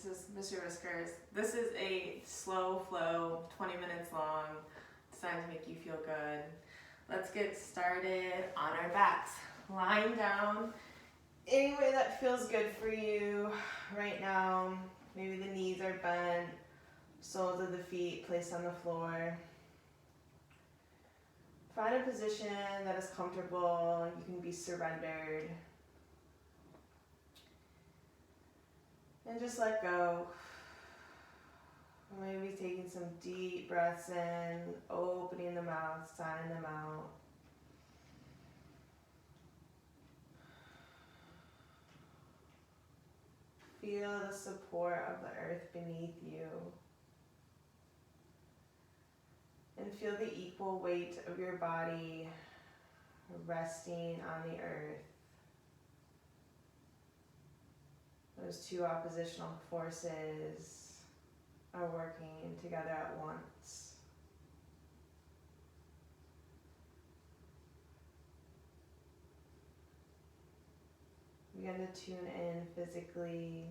This is Mr. Whiskers. This is a slow flow, 20 minutes long, designed to make you feel good. Let's get started on our backs. Lying down any way that feels good for you right now. Maybe the knees are bent, soles of the feet placed on the floor. Find a position that is comfortable. You can be surrendered. And just let go. Maybe taking some deep breaths in, opening the mouth, signing them out. Feel the support of the earth beneath you. And feel the equal weight of your body resting on the earth. Those two oppositional forces are working together at once. Begin to tune in physically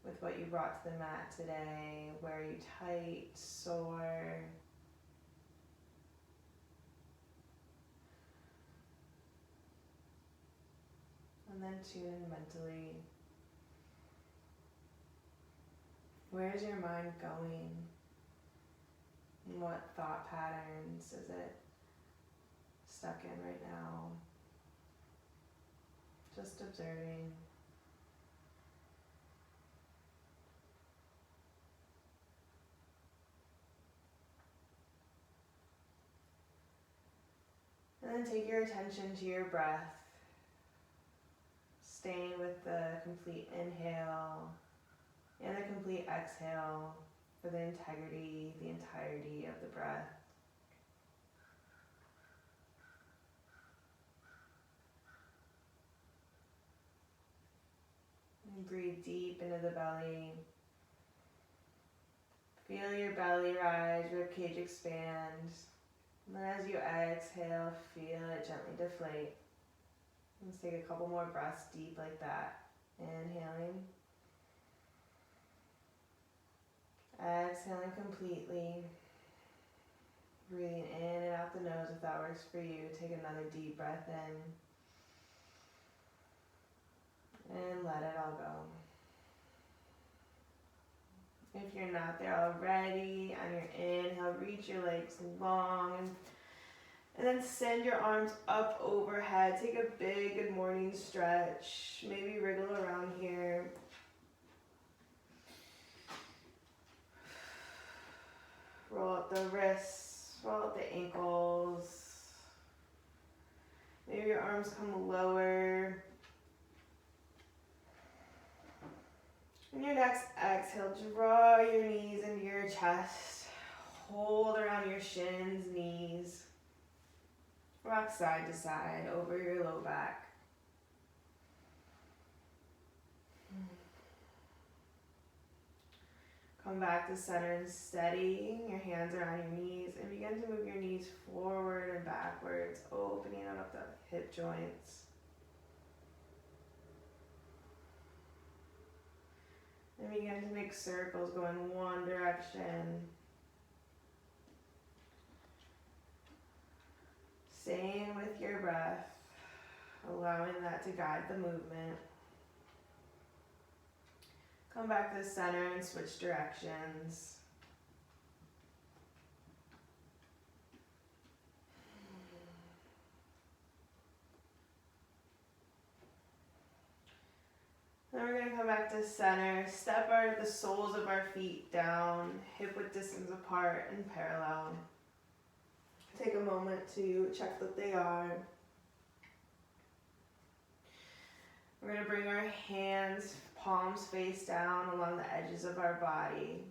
with what you brought to the mat today. Where are you tight, sore? And then tune in mentally. Where's your mind going? And what thought patterns is it stuck in right now? Just observing. And then take your attention to your breath. Staying with the complete inhale and the complete exhale for the entirety of the breath. And breathe deep into the belly. Feel your belly rise, ribcage expand. And then as you exhale, feel it gently deflate. Let's take a couple more breaths deep like that. Inhaling. Exhaling completely. Breathing in and out the nose if that works for you. Take another deep breath in. And let it all go. If you're not there already, on your inhale, reach your legs long and then send your arms up overhead. Take a big good morning stretch. Maybe wriggle around here. Roll up the wrists, roll up the ankles. Maybe your arms come lower. And your next exhale, draw your knees into your chest. Hold around your shins, knees. Rock side to side over your low back. Come back to center and steady. Your hands are on your knees and begin to move your knees forward and backwards, opening up the hip joints. And begin to make circles go in one direction. Staying with your breath, allowing that to guide the movement. Come back to center and switch directions. Then we're going to come back to center. Step the soles of our feet down, hip width distance apart and parallel. Take a moment to check that they are. We're going to bring our hands, palms face down along the edges of our body.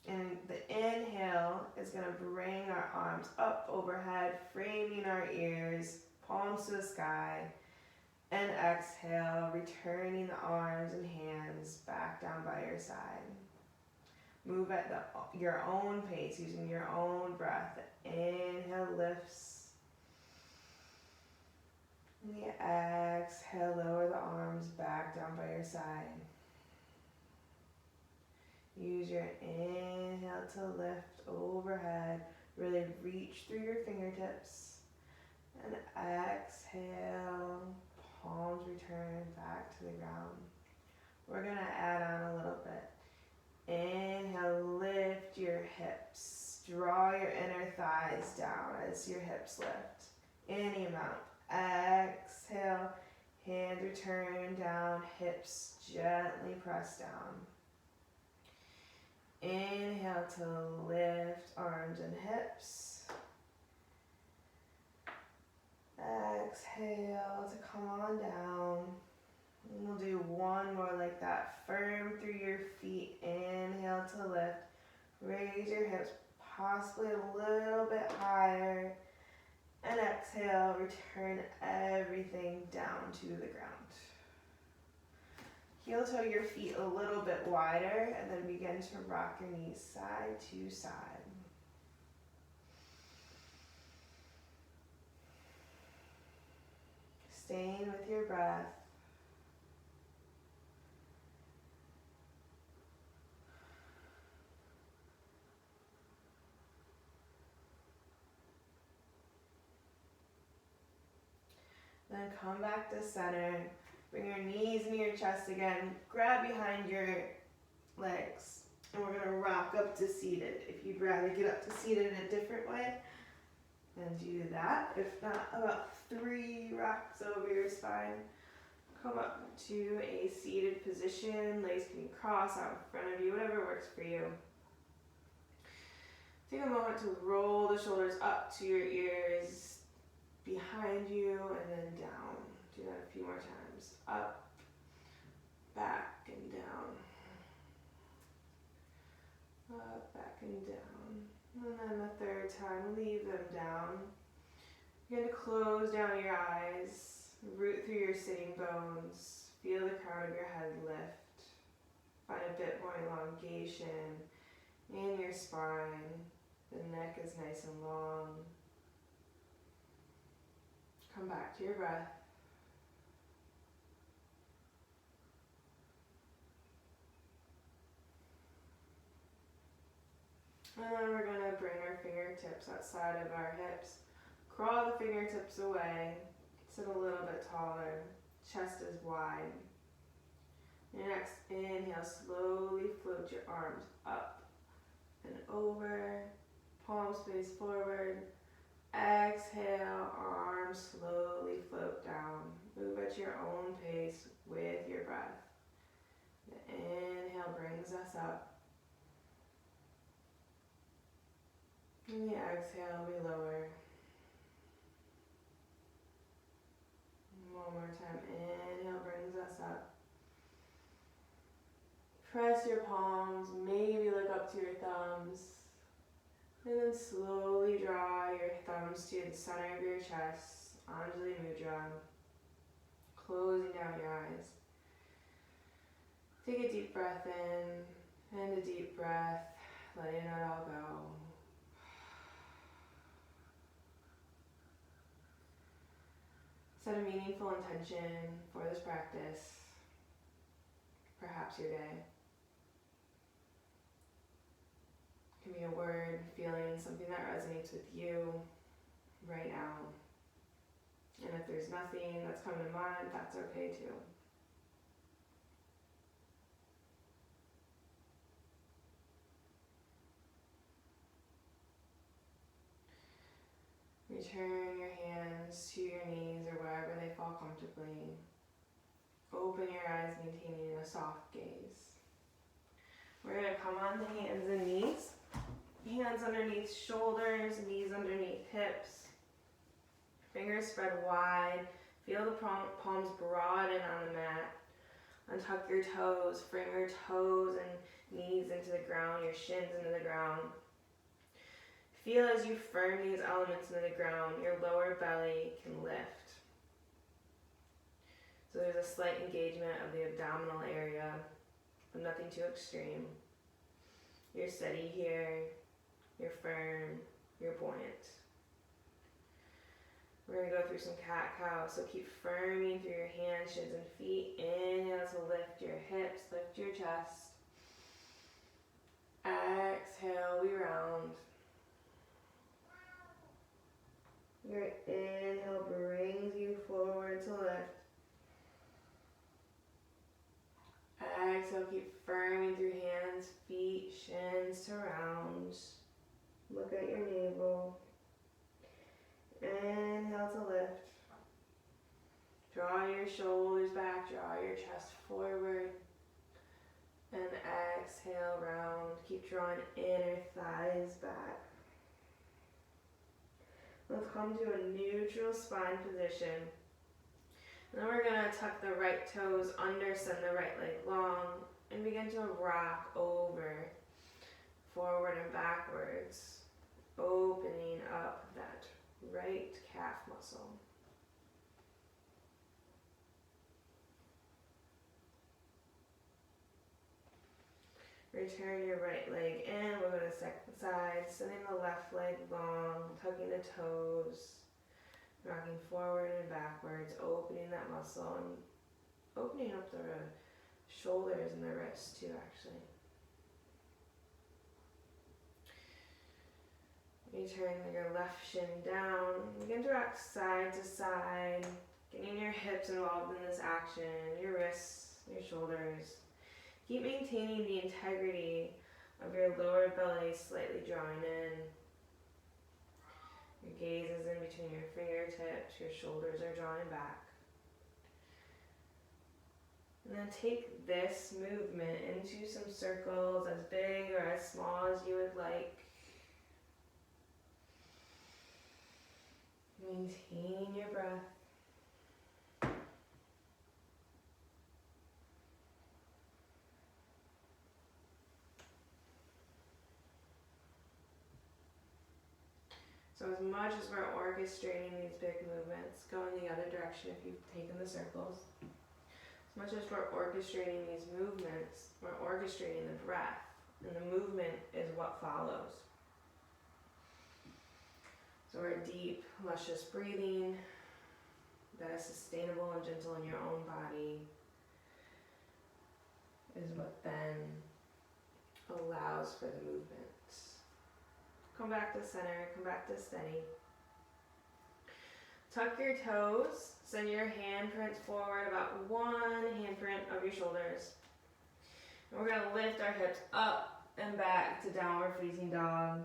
And the inhale is going to bring our arms up overhead, framing our ears, palms to the sky. And exhale, returning the arms and hands back down by your side. Move at your own pace, using your own breath. Inhale lifts. And the exhale, lower the arms back down by your side. Use your inhale to lift overhead. Really reach through your fingertips. And exhale, palms return back to the ground. We're going to add on a little bit. Inhale, lift your hips. Draw your inner thighs down as your hips lift. Any amount. Exhale, hands return down, hips gently press down. Inhale to lift arms and hips. Exhale to come on down. And we'll do one more like that. Firm through your feet. Inhale to lift. Raise your hips possibly a little bit higher. And exhale, return everything down to the ground. Heel toe your feet a little bit wider and then begin to rock your knees side to side. Staying with your breath. Then come back to center. Bring your knees near your chest again. Grab behind your legs. And we're going to rock up to seated. If you'd rather get up to seated in a different way, then do that. If not, about 3 rocks over your spine. Come up to a seated position. Legs can be crossed out in front of you, whatever works for you. Take a moment to roll the shoulders up to your ears, behind you, and then down. Do that a few more times. Up, back, and down. Up, back, and down. And then the third time, leave them down. You're going to close down your eyes, root through your sitting bones, feel the crown of your head lift. Find a bit more elongation in your spine. The neck is nice and long. Come back to your breath. And then we're going to bring our fingertips outside of our hips. Crawl the fingertips away. Sit a little bit taller. Chest is wide. Your next inhale, slowly float your arms up and over. Palms face forward. Exhale, arms slowly float down. Move at your own pace with your breath. The inhale brings us up. And the exhale, we lower. One more time, inhale brings us up. Press your palms, maybe look up to your thumbs. And then slowly draw your thumbs to the center of your chest, Anjali Mudra. Closing down your eyes. Take a deep breath in and a deep breath, letting it all go. Set a meaningful intention for this practice, perhaps your day. It can be a word, feeling, something that resonates with you right now. And if there's nothing that's coming to mind, that's okay too. Return your hands to your knees or wherever they fall comfortably. Open your eyes, maintaining a soft gaze. We're going to come on the hands and knees. Hands underneath shoulders, knees underneath hips. Fingers spread wide. Feel the palms broaden on the mat. Untuck your toes, bring your toes and knees into the ground, your shins into the ground. Feel as you firm these elements into the ground, your lower belly can lift. So there's a slight engagement of the abdominal area, but nothing too extreme. You're steady here, you're firm, you're buoyant. We're going to go through some cat-cow, so keep firming through your hands, shins, and feet. Inhale to lift your hips, lift your chest. exhale, keep firming through hands, feet, shins to rounds. Look at your navel. Inhale to lift. Draw your shoulders back, draw your chest forward. And exhale, round. Keep drawing inner thighs back. Let's come to a neutral spine position. And then we're going to tuck the right toes under, send the right leg long, and begin to rock over, forward and backwards, opening up that right calf muscle. Return your right leg in. We're going to second side, sending the left leg long, tucking the toes, rocking forward and backwards, opening that muscle and opening up the shoulders and the wrists too, actually. Return your left shin down. Begin to rock side to side, getting your hips involved in this action, your wrists, your shoulders. Keep maintaining the integrity of your lower belly slightly drawing in. Your gaze is in between your fingertips, your shoulders are drawing back. And then take this movement into some circles as big or as small as you would like. Maintaining your breath. So as much as we're orchestrating these big movements, go in the other direction if you've taken the circles. As much as we're orchestrating these movements, we're orchestrating the breath, and the movement is what follows. So we're deep, luscious breathing that is sustainable and gentle in your own body is what then allows for the movement. Come back to center, come back to steady. Tuck your toes, send your handprints forward about one handprint of your shoulders. And we're going to lift our hips up and back to downward facing dog.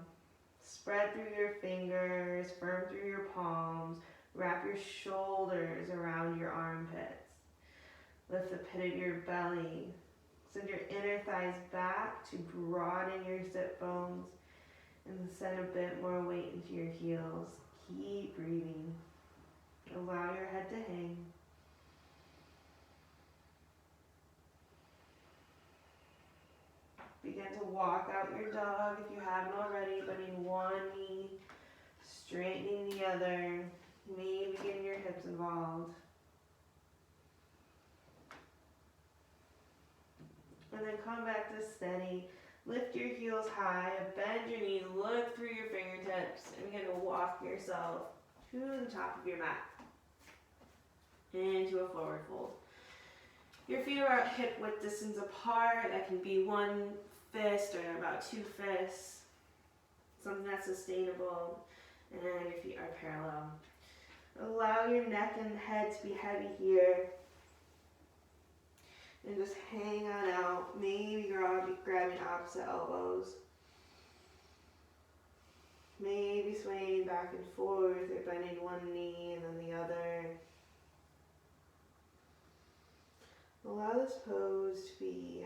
Spread through your fingers, firm through your palms. Wrap your shoulders around your armpits. Lift the pit of your belly. Send your inner thighs back to broaden your sit bones. And send a bit more weight into your heels. Keep breathing. Allow your head to hang. Begin to walk out your dog if you haven't already, bending one knee, straightening the other. Maybe getting your hips involved. And then come back to steady. Lift your heels high, bend your knees, look through your fingertips, and begin to walk yourself to the top of your mat. Into a forward fold. Your feet are about hip width distance apart. That can be one fist or about two fists. Something that's sustainable. And then your feet are parallel. Allow your neck and head to be heavy here. And just hang on out. Maybe grabbing opposite elbows. Maybe swaying back and forth or bending one knee and then the other. Allow this pose to be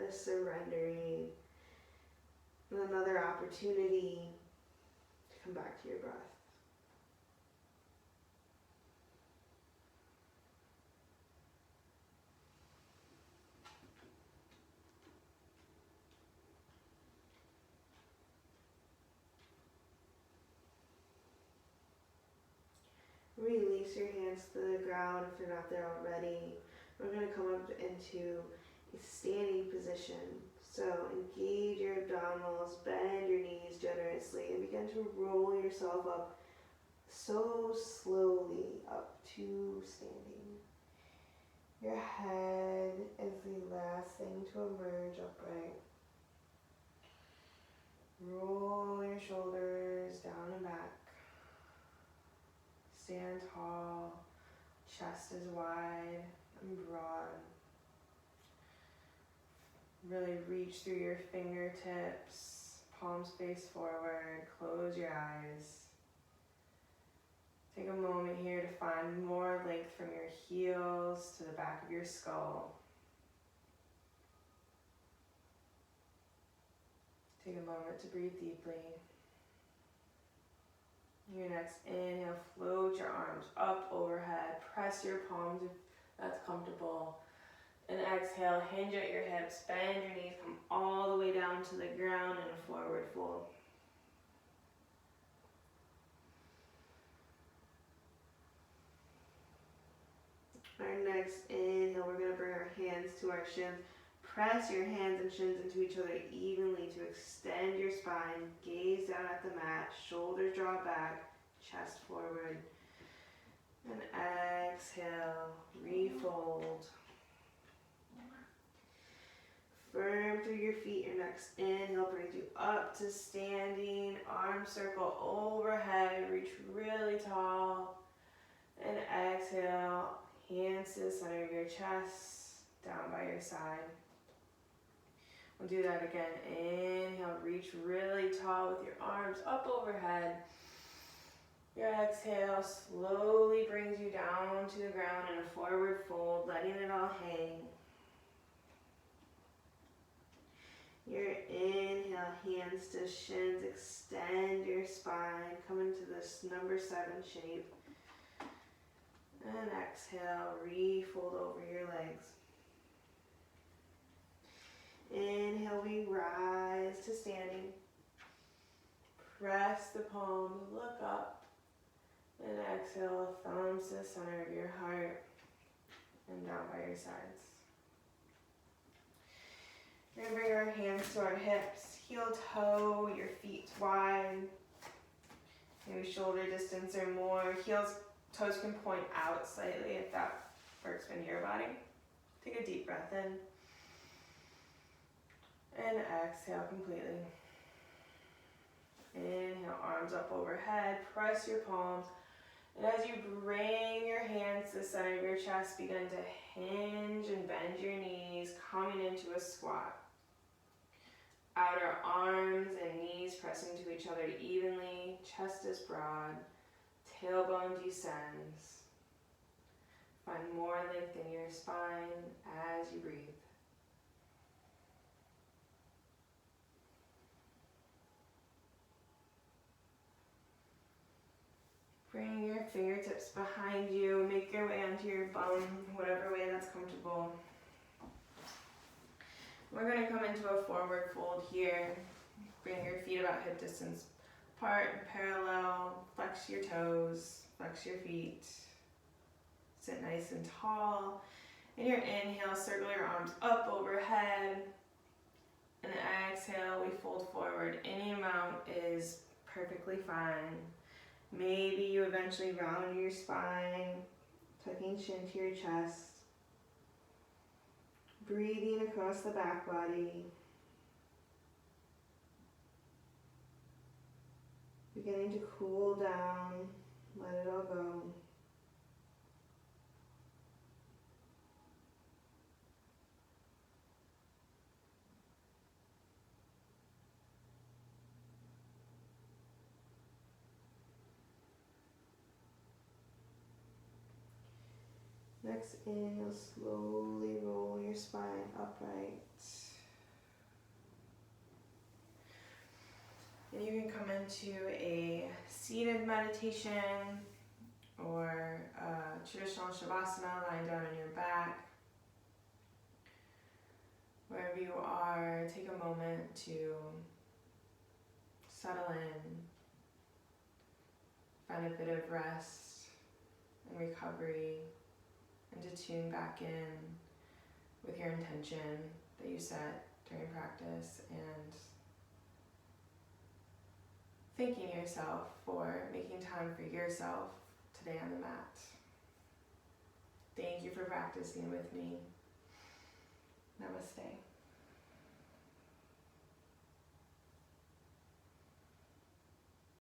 a surrendering and another opportunity to come back to your breath. Release your hands to the ground if they're not there already. We're going to come up into a standing position. So engage your abdominals, bend your knees generously, and begin to roll yourself up so slowly up to standing. Your head is the last thing to emerge upright. Roll your shoulders down and back. Stand tall, chest is wide and broad. Really reach through your fingertips, palms face forward, close your eyes. Take a moment here to find more length from your heels to the back of your skull. Take a moment to breathe deeply. Your next inhale, float your arms up overhead. Press your palms if that's comfortable. And exhale, hinge at your hips, bend your knees, come all the way down to the ground in a forward fold. Our next inhale, we're going to bring our hands to our shins. Press your hands and shins into each other evenly to extend your spine. Gaze down at the mat, shoulders draw back, chest forward. And exhale, refold. Firm through your feet. Your next inhale brings you up to standing. Arms circle overhead. Reach really tall. And exhale, hands to the center of your chest, down by your side. We'll do that again. Inhale, reach really tall with your arms up overhead. Your exhale slowly brings you down to the ground in a forward fold, letting it all hang. Your inhale, hands to shins, extend your spine, come into this number 7 shape. And exhale, refold over your legs. Inhale, we rise to standing. Press the palms, look up. And exhale, thumbs to the center of your heart and down by your sides. We're going to bring our hands to our hips, heel toe, your feet wide, maybe shoulder distance or more. Toes can point out slightly if that works in your body. Take a deep breath in. And exhale completely. Inhale, arms up overhead, press your palms. And as you bring your hands to the center of your chest, begin to hinge and bend your knees, coming into a squat. Outer arms and knees pressing to each other evenly, chest is broad, tailbone descends. Find more length in your spine as you breathe. Bring your fingertips behind you, make your way onto your bum, whatever way that's comfortable. We're going to come into a forward fold here. Bring your feet about hip distance apart and parallel. Flex your toes, flex your feet. Sit nice and tall. In your inhale, circle your arms up overhead. And exhale, we fold forward. Any amount is perfectly fine. Maybe you eventually round your spine, tucking chin to your chest. Breathing across the back body. Beginning to cool down, let it all go. Next inhale, slowly roll your spine upright. And you can come into a seated meditation or a traditional Shavasana, lying down on your back. Wherever you are, take a moment to settle in, find a bit of rest and recovery, and to tune back in with your intention that you set during practice, and thanking yourself for making time for yourself today on the mat. Thank you for practicing with me. Namaste.